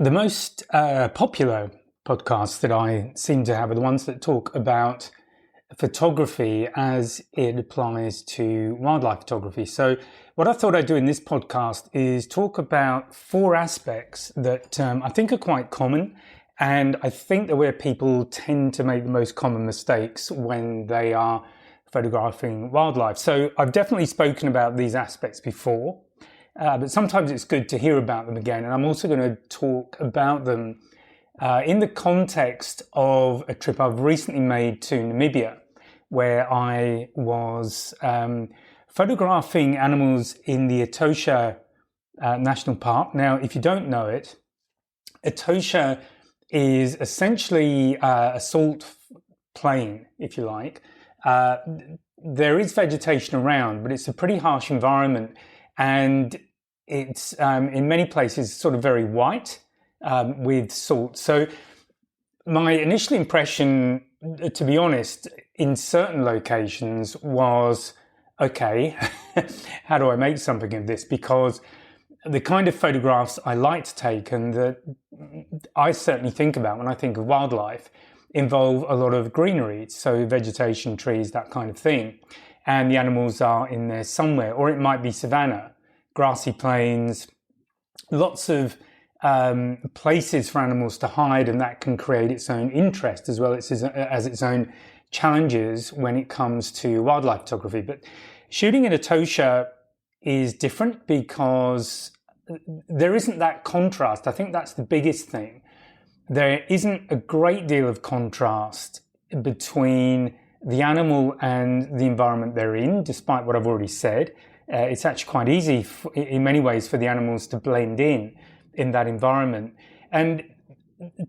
The most popular podcasts that I seem to have are the ones that talk about photography as it applies to wildlife photography. So what I thought I'd do in this podcast is talk about four aspects that I think are quite common, and I think they're where people tend to make the most common mistakes when they are photographing wildlife. So I've definitely spoken about these aspects before, but sometimes it's good to hear about them again. And I'm also going to talk about them in the context of a trip I've recently made to Namibia, where I was photographing animals in the Etosha National Park. Now, if you don't know it, Etosha is essentially a salt plain, if you like. There is vegetation around, but it's a pretty harsh environment, and it's in many places sort of very white with salt. So my initial impression, to be honest, in certain locations was, okay, how do I make something of this? Because the kind of photographs I like to take and that I certainly think about when I think of wildlife involve a lot of greenery, so vegetation, trees, that kind of thing. And the animals are in there somewhere, or it might be savanna, grassy plains, lots of places for animals to hide, and that can create its own interest as well as its own challenges when it comes to wildlife photography. But shooting in Etosha is different because there isn't that contrast. I think that's the biggest thing. There isn't a great deal of contrast between the animal and the environment they're in, despite what I've already said. It's actually quite easy in many ways for the animals to blend in that environment. And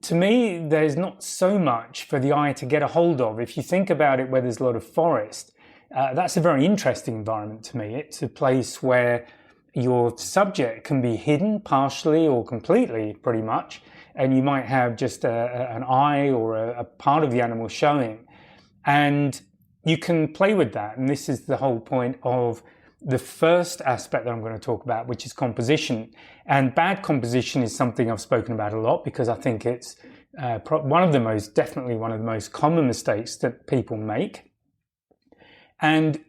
to me, there's not so much for the eye to get a hold of. If you think about it, where there's a lot of forest, that's a very interesting environment to me. It's a place where your subject can be hidden partially or completely, pretty much, and you might have just an eye or a part of the animal showing. And you can play with that. And this is the whole point of the first aspect that I'm going to talk about, which is composition. And bad composition is something I've spoken about a lot because I think it's definitely one of the most common mistakes that people make. And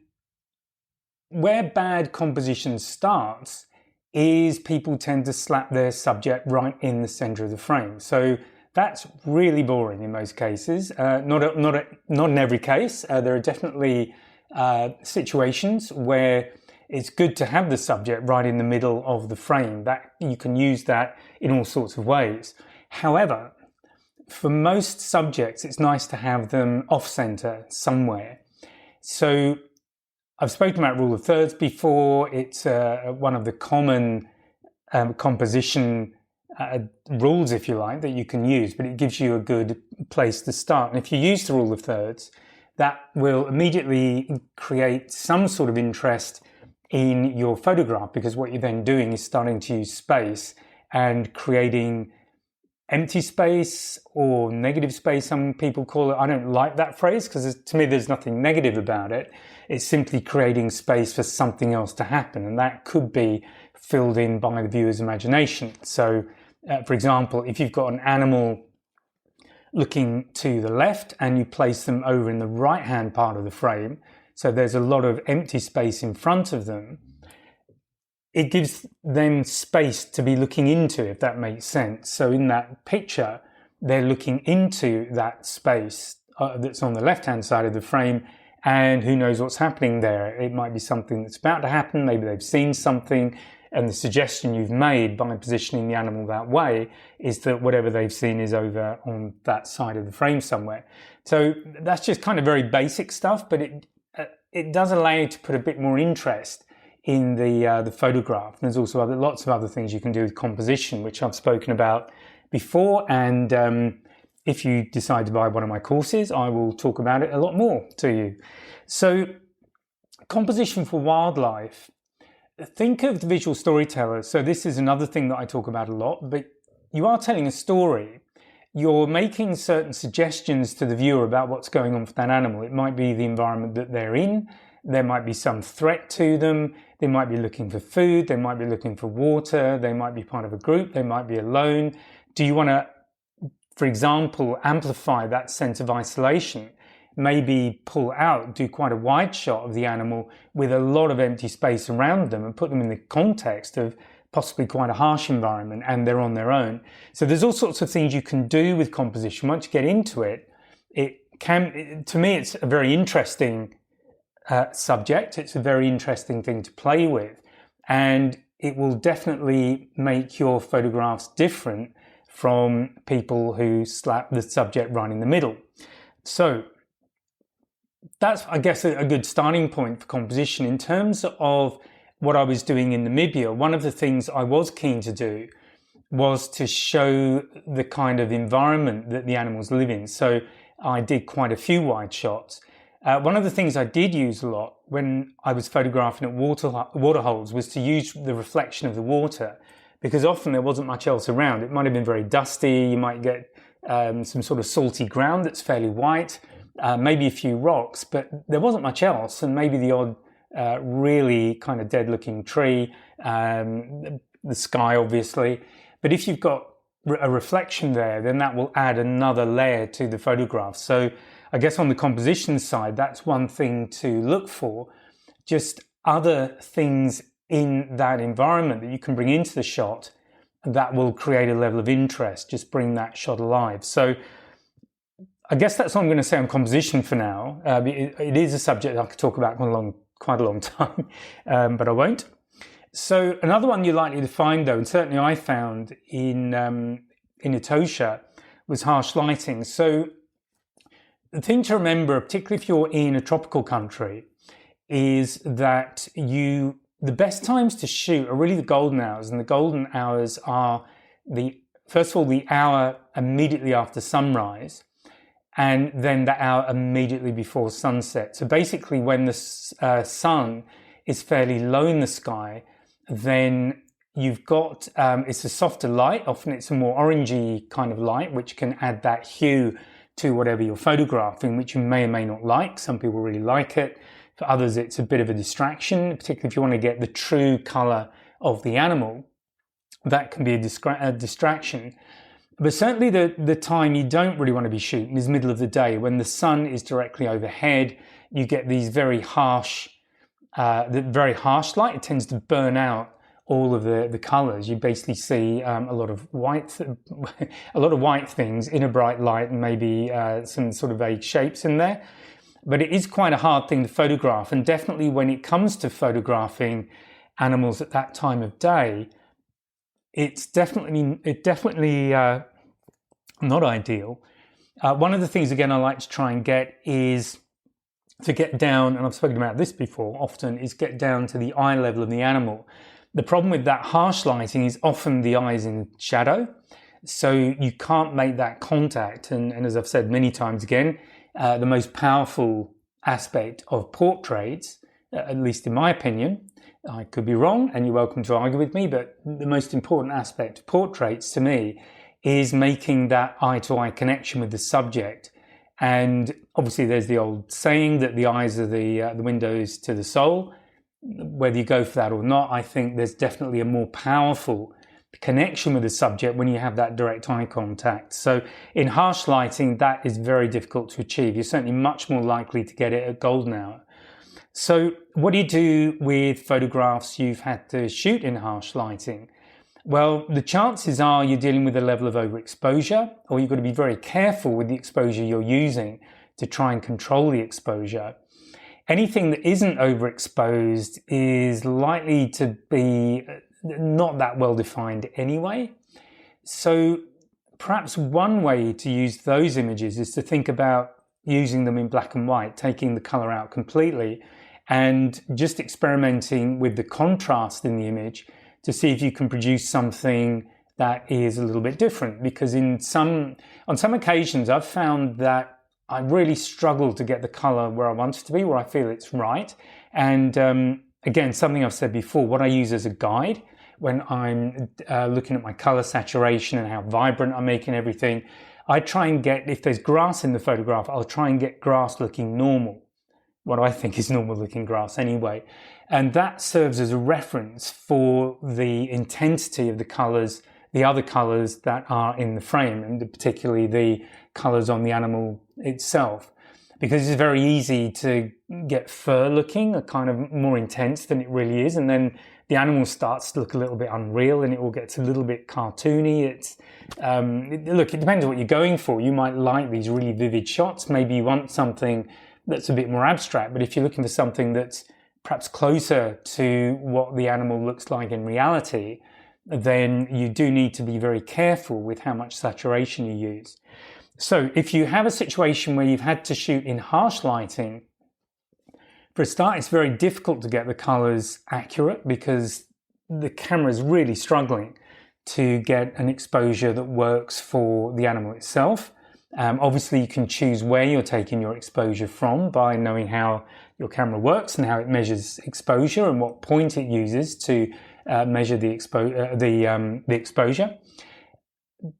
where bad composition starts is people tend to slap their subject right in the center of the frame. So that's really boring in most cases. Not in every case. There are definitely situations where it's good to have the subject right in the middle of the frame. That you can use that in all sorts of ways. However, for most subjects, it's nice to have them off-center somewhere. So I've spoken about rule of thirds before. It's one of the common composition rules, if you like, that you can use, but it gives you a good place to start. And if you use the rule of thirds, that will immediately create some sort of interest in your photograph, because what you're then doing is starting to use space and creating empty space or negative space, some people call it. I don't like that phrase because to me there's nothing negative about it. It's simply creating space for something else to happen, and that could be filled in by the viewer's imagination. So for example, if you've got an animal looking to the left and you place them over in the right hand part of the frame, so there's a lot of empty space in front of them, it gives them space to be looking into, if that makes sense. So in that picture, they're looking into that space that's on the left-hand side of the frame, and who knows what's happening there. It might be something that's about to happen. Maybe they've seen something, and the suggestion you've made by positioning the animal that way is that whatever they've seen is over on that side of the frame somewhere. So that's just kind of very basic stuff, but it does allow you to put a bit more interest in the photograph. And there's also lots of other things you can do with composition, which I've spoken about before. And if you decide to buy one of my courses, I will talk about it a lot more to you. So composition for wildlife. Think of the visual storyteller. So this is another thing that I talk about a lot, but you are telling a story. You're making certain suggestions to the viewer about what's going on with that animal. It might be the environment that they're in. There might be some threat to them. They might be looking for food. They might be looking for water. They might be part of a group. They might be alone. do you want to, for example, amplify that sense of isolation? Maybe pull out, do quite a wide shot of the animal with a lot of empty space around them and put them in the context of possibly quite a harsh environment and they're on their own. So there's all sorts of things you can do with composition. Once you get into it, to me, it's a very interesting subject. It's a very interesting thing to play with, and it will definitely make your photographs different from people who slap the subject right in the middle. So that's, I guess, a good starting point for composition. In terms of what I was doing in Namibia, one of the things I was keen to do was to show the kind of environment that the animals live in. So I did quite a few wide shots. One of the things I did use a lot when I was photographing at water holes was to use the reflection of the water, because often there wasn't much else around. It might have been very dusty. You might get some sort of salty ground that's fairly white, maybe a few rocks, but there wasn't much else, and maybe the odd really kind of dead-looking tree, the sky, obviously. But if you've got a reflection there, then that will add another layer to the photograph. So I guess on the composition side, that's one thing to look for. Just other things in that environment that you can bring into the shot that will create a level of interest, just bring that shot alive. So I guess that's all I'm going to say on composition for now. It is a subject I could talk about quite a long time, but I won't. So another one you're likely to find, though, and certainly I found in Etosha, was harsh lighting. So the thing to remember, particularly if you're in a tropical country, is that the best times to shoot are really the golden hours, and the golden hours are first of all the hour immediately after sunrise, and then the hour immediately before sunset. So basically when the sun is fairly low in the sky, then you've got, it's a softer light. Often it's a more orangey kind of light, which can add that hue to whatever you're photographing, which you may or may not like. Some people really like it. For others, it's a bit of a distraction, particularly if you want to get the true color of the animal. That can be a distraction. But certainly the time you don't really want to be shooting is middle of the day, when the sun is directly overhead. You get these very harsh light. It tends to burn out all of the colors. You basically see a lot of white things in a bright light, and maybe some sort of vague shapes in there. But it is quite a hard thing to photograph, and definitely when it comes to photographing animals at that time of day, it's definitely not ideal. One of the things, again, I like to try and get is to get down, and I've spoken about this before often, is get down to the eye level of the animal. The problem with that harsh lighting is often the eye is in shadow, so you can't make that contact. And as I've said many times again, the most powerful aspect of portraits, at least in my opinion, I could be wrong and you're welcome to argue with me, but the most important aspect of portraits to me is making that eye-to-eye connection with the subject. And obviously there's the old saying that the eyes are the windows to the soul. Whether you go for that or not, I think there's definitely a more powerful connection with the subject when you have that direct eye contact. So in harsh lighting, that is very difficult to achieve. You're certainly much more likely to get it at golden hour. So what do you do with photographs you've had to shoot in harsh lighting? Well, the chances are you're dealing with a level of overexposure, or you've got to be very careful with the exposure you're using to try and control the exposure. Anything that isn't overexposed is likely to be not that well defined anyway. So perhaps one way to use those images is to think about using them in black and white, taking the color out completely, and just experimenting with the contrast in the image to see if you can produce something that is a little bit different. Because on some occasions, I've found that I really struggle to get the color where I want it to be, where I feel it's right. And again, something I've said before, what I use as a guide when I'm looking at my color saturation and how vibrant I'm making everything, I try and get, if there's grass in the photograph, I'll try and get grass looking normal. What I think is normal looking grass anyway. And that serves as a reference for the intensity of the colors the other colors that are in the frame, and particularly the colors on the animal itself. Because it's very easy to get fur looking, a kind of more intense than it really is, and then the animal starts to look a little bit unreal, and it all gets a little bit cartoony. Look, it depends on what you're going for. You might like these really vivid shots. Maybe you want something that's a bit more abstract, but if you're looking for something that's perhaps closer to what the animal looks like in reality, then you do need to be very careful with how much saturation you use. So if you have a situation where you've had to shoot in harsh lighting, for a start, it's very difficult to get the colors accurate because the camera is really struggling to get an exposure that works for the animal itself. Obviously, you can choose where you're taking your exposure from by knowing how your camera works and how it measures exposure and what point it uses to measure the exposure.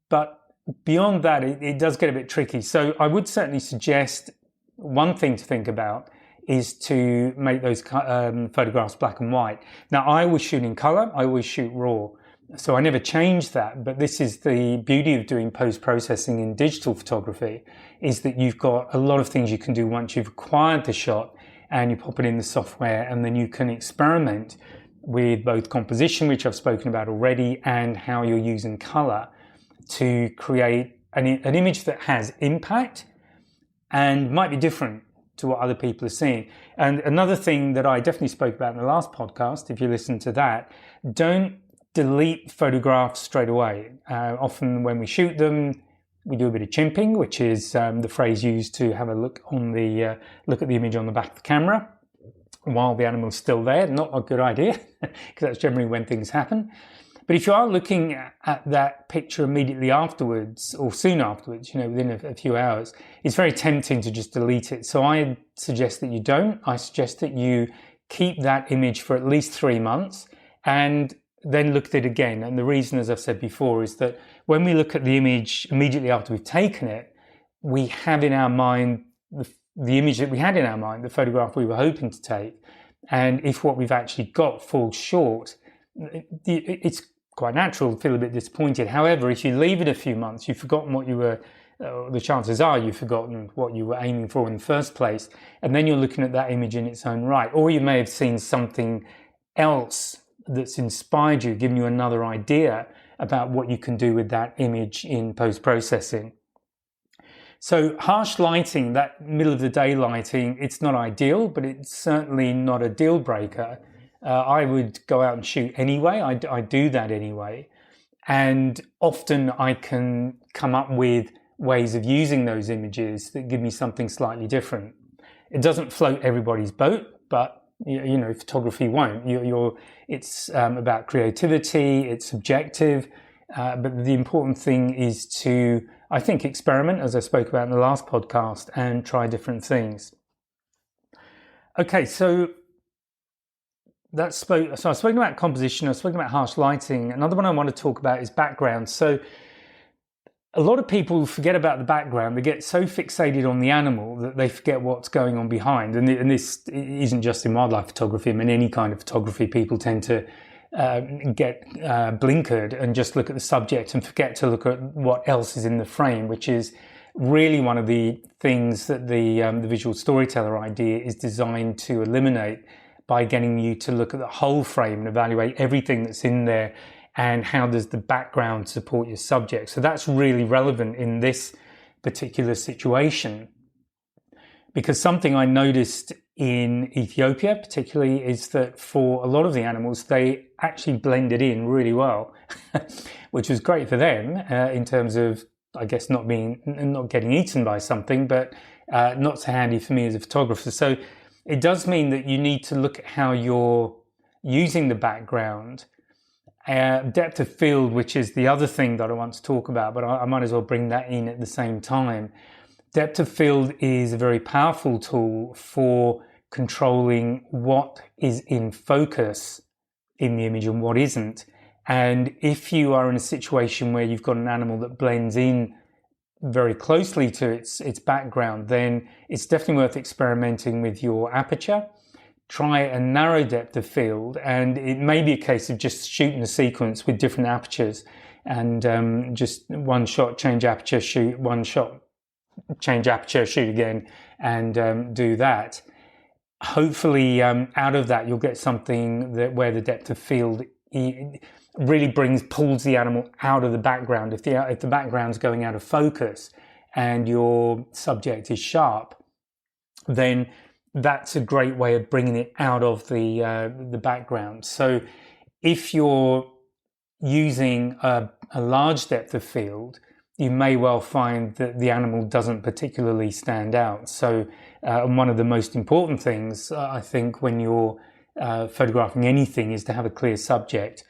But beyond that, it does get a bit tricky. So I would certainly suggest one thing to think about is to make those photographs black and white. Now, I always shoot in color. I always shoot raw. So I never change that. But this is the beauty of doing post-processing in digital photography, is that you've got a lot of things you can do once you've acquired the shot and you pop it in the software, and then you can experiment with both composition, which I've spoken about already, and how you're using color to create an image that has impact and might be different to what other people are seeing. And another thing that I definitely spoke about in the last podcast, if you listen to that, don't delete photographs straight away. Often when we shoot them, we do a bit of chimping, which is the phrase used to have a look at the image on the back of the camera while the animal's still there. Not a good idea, because that's generally when things happen. But if you are looking at that picture immediately afterwards, or soon afterwards, within a few hours, it's very tempting to just delete it. So I suggest that you don't. I suggest that you keep that image for at least 3 months and then look at it again. And the reason, as I've said before, is that when we look at the image immediately after we've taken it, we have in our mind the image that we had in our mind, the photograph we were hoping to take. And if what we've actually got falls short, it's quite natural to feel a bit disappointed. However, if you leave it a few months, you've forgotten what you were, the chances are you've forgotten what you were aiming for in the first place. And then you're looking at that image in its own right. Or you may have seen something else that's inspired you, given you another idea about what you can do with that image in post-processing. So harsh lighting, that middle of the day lighting, it's not ideal, but it's certainly not a deal breaker. I would go out and shoot anyway. I do that anyway. And often I can come up with ways of using those images that give me something slightly different. It doesn't float everybody's boat, but photography won't. It's about creativity, it's subjective, but the important thing is to, I think, experiment, as I spoke about in the last podcast, and try different things. Okay, so I've spoken about composition, I've spoken about harsh lighting. Another one I want to talk about is background. So a lot of people forget about the background. They get so fixated on the animal that they forget what's going on behind. And this isn't just in wildlife photography. I mean, any kind of photography, people tend to get blinkered and just look at the subject and forget to look at what else is in the frame, which is really one of the things that the visual storyteller idea is designed to eliminate, by getting you to look at the whole frame and evaluate everything that's in there and how does the background support your subject. So that's really relevant in this particular situation, because something I noticed in Ethiopia particularly is that for a lot of the animals, they actually blended in really well, which was great for them in terms of, I guess, not getting eaten by something, but not so handy for me as a photographer. So it does mean that you need to look at how you're using the background. Depth of field, which is the other thing that I want to talk about, but I might as well bring that in at the same time. Depth of field is a very powerful tool for controlling what is in focus in the image and what isn't. And if you are in a situation where you've got an animal that blends in very closely to its background, then it's definitely worth experimenting with your aperture. Try a narrow depth of field, and it may be a case of just shooting a sequence with different apertures and just one shot, change aperture, shoot, one shot, change aperture, shoot again, and do that. Hopefully, out of that, you'll get something where the depth of field really pulls the animal out of the background. If the background's going out of focus and your subject is sharp, then that's a great way of bringing it out of the background. So if you're using a large depth of field, you may well find that the animal doesn't particularly stand out. So one of the most important things, I think, when you're photographing anything is to have a clear subject.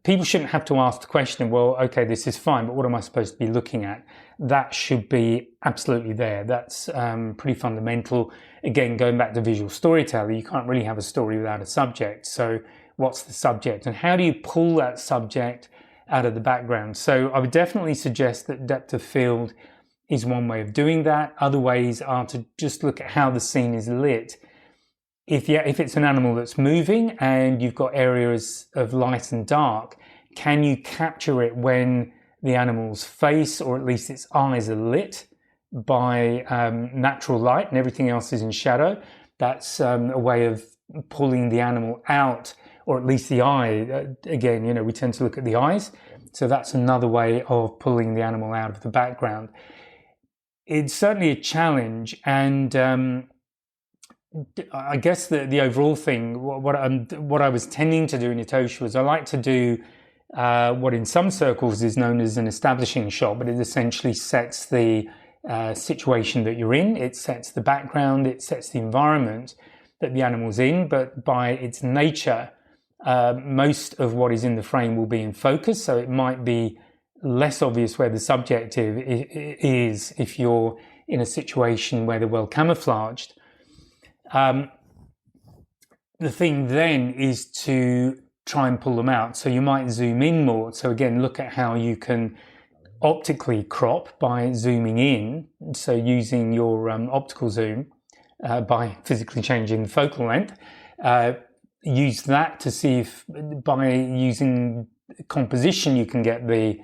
People shouldn't have to ask the question, well, okay, this is fine, but what am I supposed to be looking at? That should be absolutely there. That's pretty fundamental. Again, going back to visual storytelling, you can't really have a story without a subject. So what's the subject? And how do you pull that subject out of the background? So I would definitely suggest that depth of field is one way of doing that. Other ways are to just look at how the scene is lit. If it's an animal that's moving and you've got areas of light and dark, can you capture it when the animal's face, or at least its eyes, are lit by natural light and everything else is in shadow? That's a way of pulling the animal out, or at least the eye. Again, we tend to look at the eyes. So that's another way of pulling the animal out of the background. It's certainly a challenge, and I guess the overall thing, what I was tending to do in Etosha was I like to do what in some circles is known as an establishing shot, but it essentially sets the situation that you're in. It sets the background, it sets the environment that the animal's in, but by its nature, most of what is in the frame will be in focus, so it might be less obvious where the subject is if you're in a situation where they're well camouflaged. The thing then is to try and pull them out. So you might zoom in more. So again, look at how you can optically crop by zooming in. So using your optical zoom by physically changing the focal length. Use that to see if by using composition you can get the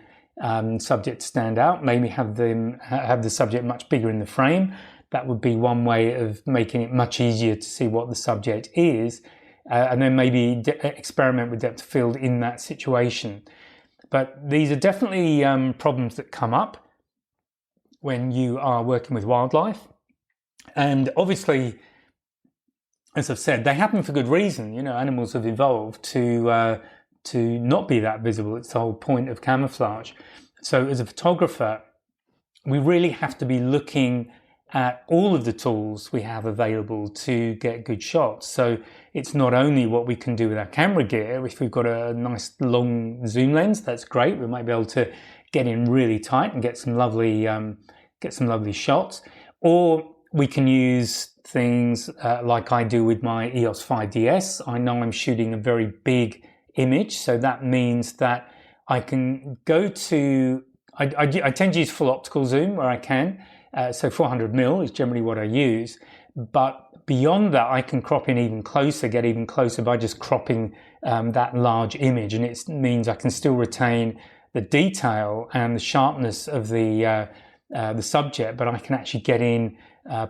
subject to stand out. Maybe have the subject much bigger in the frame. That would be one way of making it much easier to see what the subject is, and then maybe experiment with depth of field in that situation. But these are definitely problems that come up when you are working with wildlife. And obviously, as I've said, they happen for good reason. Animals have evolved to not be that visible. It's the whole point of camouflage. So as a photographer, we really have to be looking at all of the tools we have available to get good shots. So it's not only what we can do with our camera gear. If we've got a nice long zoom lens, that's great. We might be able to get in really tight and get some lovely shots. Or we can use things like I do with my EOS 5DS. I know I'm shooting a very big image, so that means that I can go to, I tend to use full optical zoom where I can. So 400mm is generally what I use, but beyond that I can crop in even closer, get even closer by just cropping that large image, and it means I can still retain the detail and the sharpness of the subject, but I can actually get in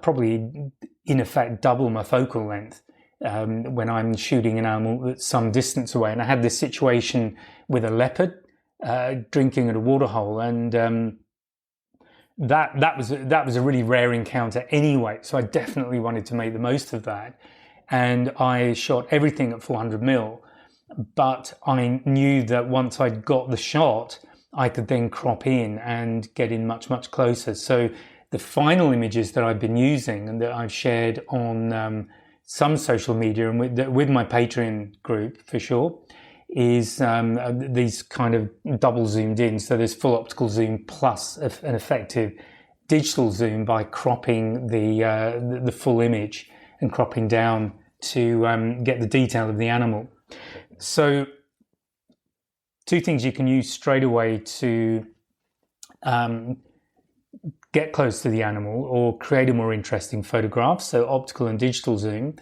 probably in effect double my focal length when I'm shooting an animal that's some distance away. And I had this situation with a leopard drinking at a waterhole, and that was a really rare encounter anyway, so I definitely wanted to make the most of that, and I shot everything at 400mm, but I knew that once I'd got the shot I could then crop in and get in much closer. So the final images that I've been using and that I've shared on some social media and with my Patreon group for sure is these kind of double zoomed in. So there's full optical zoom plus an effective digital zoom by cropping the full image and cropping down to get the detail of the animal. So two things you can use straight away to get close to the animal or create a more interesting photograph. So optical and digital zoom.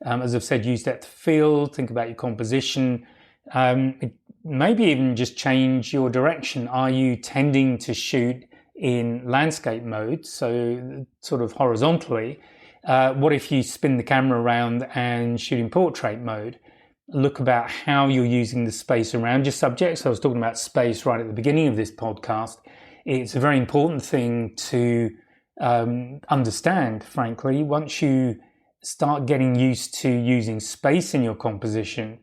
As I've said, use depth of field, think about your composition. Maybe even just change your direction. Are you tending to shoot in landscape mode, so sort of horizontally? What if you spin the camera around and shoot in portrait mode? Look about how you're using the space around your subject. So I was talking about space right at the beginning of this podcast. It's a very important thing to understand, frankly. Once you start getting used to using space in your composition,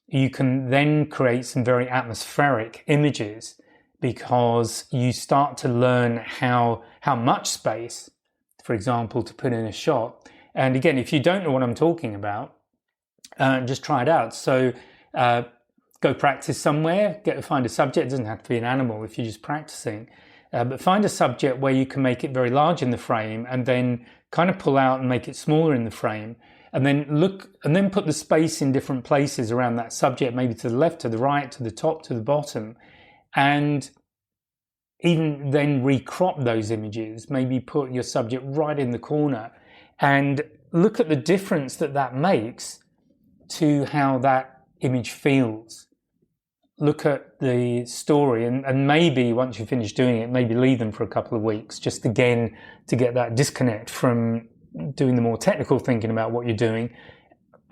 you can then create some very atmospheric images, because you start to learn how much space, for example, to put in a shot. And again, if you don't know what I'm talking about, just try it out. So go practice somewhere, find a subject. It doesn't have to be an animal if you're just practicing. But find a subject where you can make it very large in the frame and then kind of pull out and make it smaller in the frame. And then then put the space in different places around that subject, maybe to the left, to the right, to the top, to the bottom. And even then recrop those images, maybe put your subject right in the corner and look at the difference that makes to how that image feels. Look at the story and maybe once you finish doing it, maybe leave them for a couple of weeks, just again to get that disconnect from doing the more technical thinking about what you're doing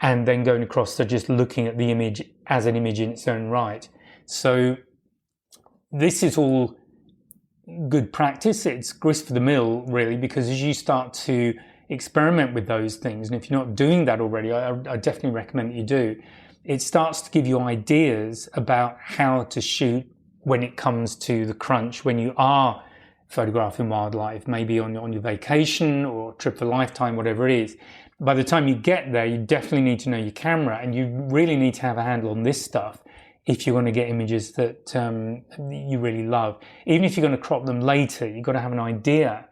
and then going across to just looking at the image as an image in its own right. So this is all good practice. It's grist for the mill, really, because as you start to experiment with those things, and if you're not doing that already, I definitely recommend that you do, it starts to give you ideas about how to shoot when it comes to the crunch, when you are photographing wildlife, maybe on your vacation or trip for a lifetime, whatever it is. By the time you get there, you definitely need to know your camera, and you really need to have a handle on this stuff if you're going to get images that you really love. Even if you're going to crop them later, you've got to have an idea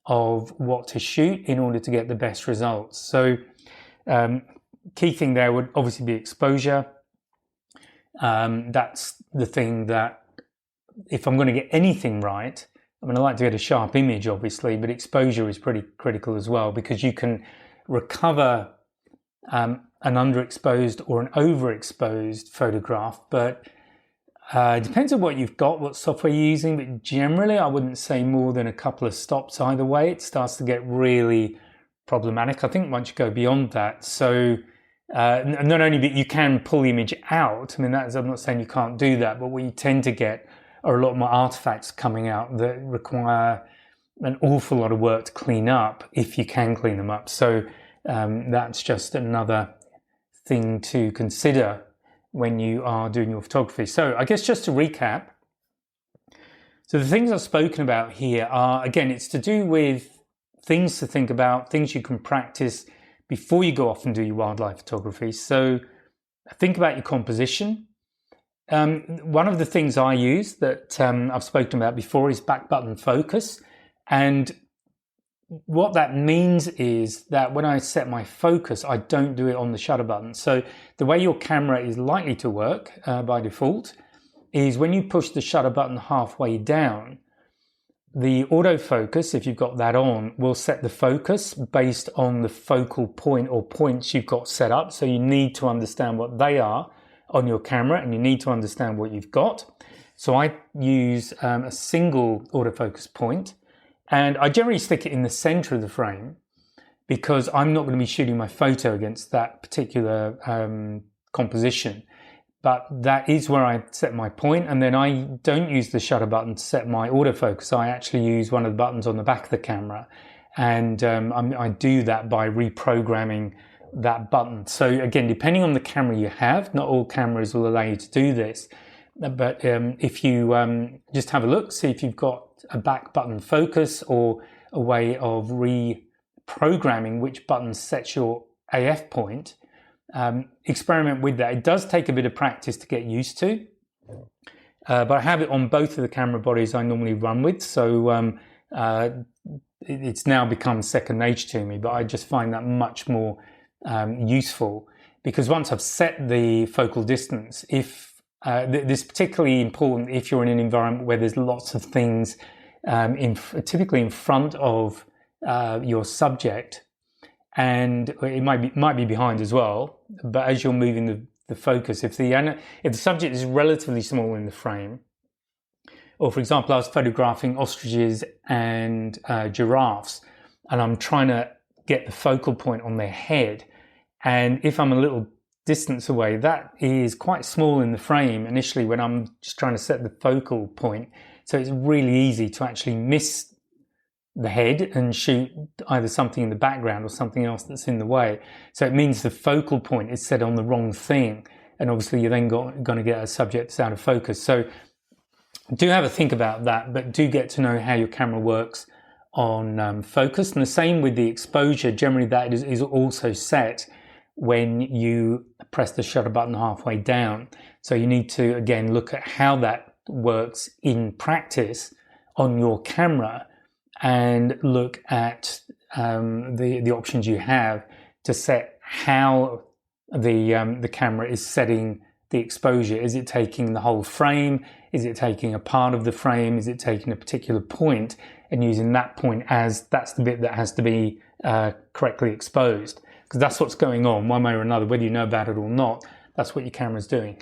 of what to shoot in order to get the best results. So key thing there would obviously be exposure. That's the thing that if I'm going to get anything right, I mean, I like to get a sharp image, obviously, but exposure is pretty critical as well, because you can recover an underexposed or an overexposed photograph, but it depends on what you've got, what software you're using, but generally I wouldn't say more than a couple of stops either way. It starts to get really problematic, I think, once you go beyond that. So not only that you can pull the image out, I mean, I'm not saying you can't do that, but what you tend to get are a lot more artifacts coming out that require an awful lot of work to clean up, if you can clean them up. So that's just another thing to consider when you are doing your photography. So I guess just to recap, so the things I've spoken about here are, again, it's to do with things to think about, things you can practice before you go off and do your wildlife photography. So think about your composition. One of the things I use that I've spoken about before is back button focus. And what that means is that when I set my focus, I don't do it on the shutter button. So the way your camera is likely to work by default is when you push the shutter button halfway down, the autofocus, if you've got that on, will set the focus based on the focal point or points you've got set up. So you need to understand what they are on your camera, and you need to understand what you've got. So I use a single autofocus point, and I generally stick it in the center of the frame because I'm not going to be shooting my photo against that particular composition. But that is where I set my point, and then I don't use the shutter button to set my autofocus. I actually use one of the buttons on the back of the camera, and I do that by reprogramming that button. So again, depending on the camera you have, not all cameras will allow you to do this, but if you just have a look, see if you've got a back button focus or a way of reprogramming which button sets your AF point. Experiment with that. It does take a bit of practice to get used to, but I have it on both of the camera bodies I normally run with, so it's now become second nature to me, but I just find that much more useful, because once I've set the focal distance, if this is particularly important if you're in an environment where there's lots of things typically in front of your subject, and it might be behind as well, but as you're moving the focus. If the subject is relatively small in the frame, or for example, I was photographing ostriches and giraffes, and I'm trying to get the focal point on their head, and if I'm a little distance away, that is quite small in the frame initially when I'm just trying to set the focal point. So it's really easy to actually miss the head and shoot either something in the background or something else that's in the way. So it means the focal point is set on the wrong thing, and obviously you're then going to get a subject that's out of focus. So do have a think about that, but do get to know how your camera works on focus. And the same with the exposure. Generally that is also set when you press the shutter button halfway down. So you need to again look at how that works in practice on your camera, and look at the options you have to set how the camera is setting the exposure. Is it taking the whole frame? Is it taking a part of the frame? Is it taking a particular point and using that point as that's the bit that has to be correctly exposed? Because that's what's going on one way or another, whether you know about it or not. That's what your camera's doing.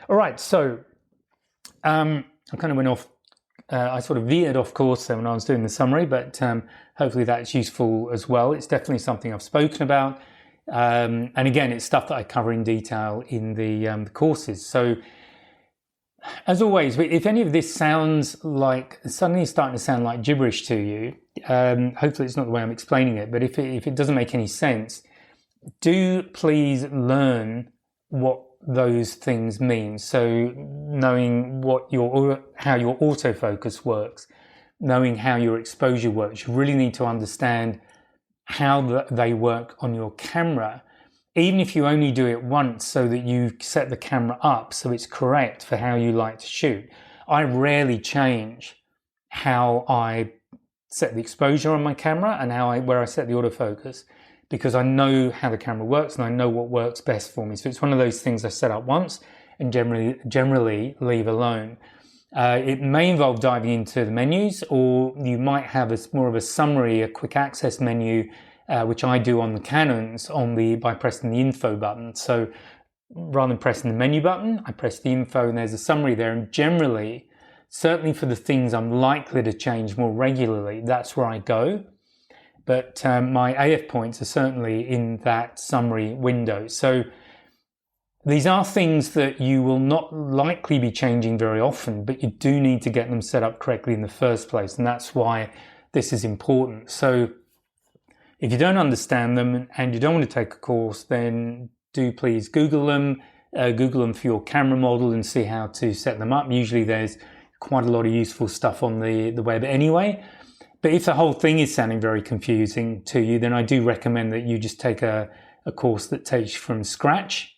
All right, so I kind of went off. I sort of veered off course there when I was doing the summary, but hopefully that's useful as well. It's definitely something I've spoken about. And again, it's stuff that I cover in detail in the courses. So as always, if any of this sounds like suddenly starting to sound like gibberish to you, hopefully it's not the way I'm explaining it, but if it doesn't make any sense, do please learn what those things mean. So knowing how your autofocus works, knowing how your exposure works, you really need to understand how they work on your camera, even if you only do it once, so that you set the camera up so it's correct for how you like to shoot. I rarely change how I set the exposure on my camera and where I set the autofocus, because I know how the camera works and I know what works best for me. So it's one of those things I set up once and generally leave alone. It may involve diving into the menus, or you might have more of a summary, a quick access menu, which I do on the Canons by pressing the info button. So rather than pressing the menu button, I press the info and there's a summary there. And generally, certainly for the things I'm likely to change more regularly, that's where I go. But my AF points are certainly in that summary window. So these are things that you will not likely be changing very often, but you do need to get them set up correctly in the first place. And that's why this is important. So if you don't understand them and you don't want to take a course, then do please Google them for your camera model and see how to set them up. Usually there's quite a lot of useful stuff on the web anyway. But if the whole thing is sounding very confusing to you, then I do recommend that you just take a course that takes you from scratch.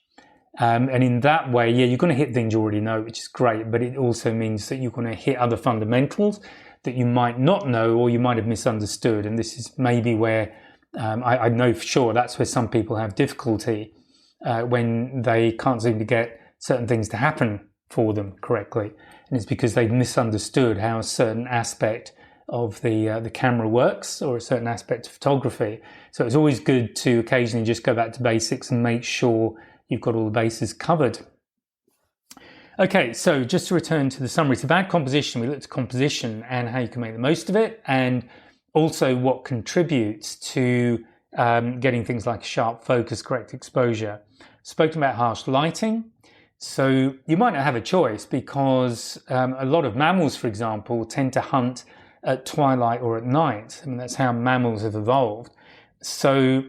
And in that way, yeah, you're going to hit things you already know, which is great, but it also means that you're going to hit other fundamentals that you might not know or you might have misunderstood. And this is maybe where I know for sure that's where some people have difficulty when they can't seem to get certain things to happen for them correctly. And it's because they've misunderstood how a certain aspect of the camera works, or a certain aspect of photography. So it's always good to occasionally just go back to basics and make sure you've got all the bases covered. Okay, so just to return to the summary, it's about composition. We looked at composition and how you can make the most of it, and also what contributes to getting things like sharp focus, correct exposure. Spoken about harsh lighting. So you might not have a choice, because a lot of mammals, for example, tend to hunt at twilight or at night. I mean, that's how mammals have evolved. So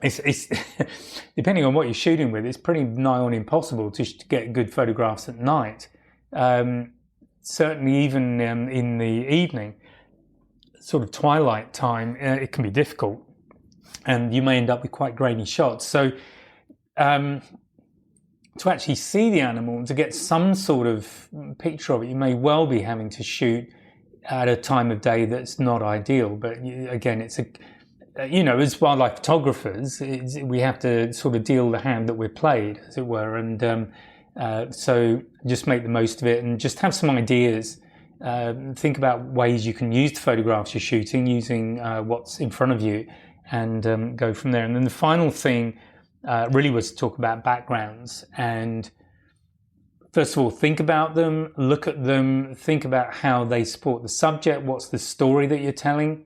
it's depending on what you're shooting with, it's pretty nigh on impossible to get good photographs at night. Certainly even in the evening, sort of twilight time, it can be difficult, and you may end up with quite grainy shots. So to actually see the animal and to get some sort of picture of it, you may well be having to shoot at a time of day that's not ideal. But again, it's as wildlife photographers, we have to sort of deal the hand that we're played, as it were. And so just make the most of it and just have some ideas. Think about ways you can use the photographs you're shooting using what's in front of you, and go from there. And then the final thing really was to talk about backgrounds. And first of all, think about them, look at them, think about how they support the subject. What's the story that you're telling?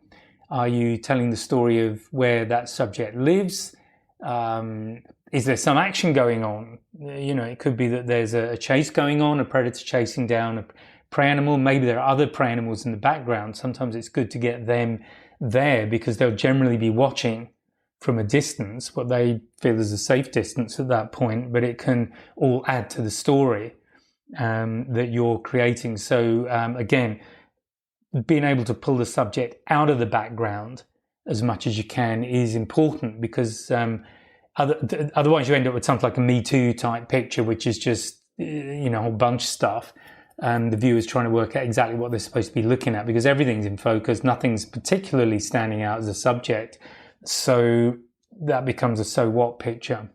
Are you telling the story of where that subject lives? Is there some action going on? It could be that there's a chase going on, a predator chasing down a prey animal. Maybe there are other prey animals in the background. Sometimes it's good to get them there because they'll generally be watching from a distance, what they feel is a safe distance at that point, but it can all add to the story that you're creating. So again, being able to pull the subject out of the background as much as you can is important, because otherwise you end up with something like a Me Too type picture, which is just a whole bunch of stuff. The viewer's trying to work out exactly what they're supposed to be looking at, because everything's in focus, nothing's particularly standing out as a subject. So that becomes a so what picture.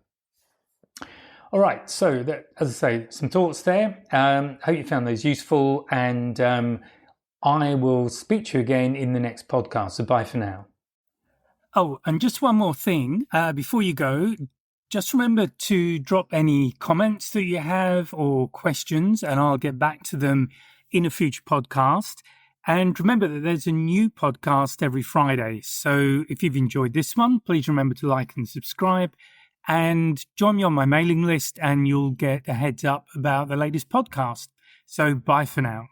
All right, so as I say, some thoughts there. Hope you found those useful, and I will speak to you again in the next podcast. So bye for now. Oh, and just one more thing before you go. Just remember to drop any comments that you have or questions, and I'll get back to them in a future podcast. And remember that there's a new podcast every Friday. So if you've enjoyed this one, please remember to like and subscribe, and join me on my mailing list, and you'll get a heads up about the latest podcast. So bye for now.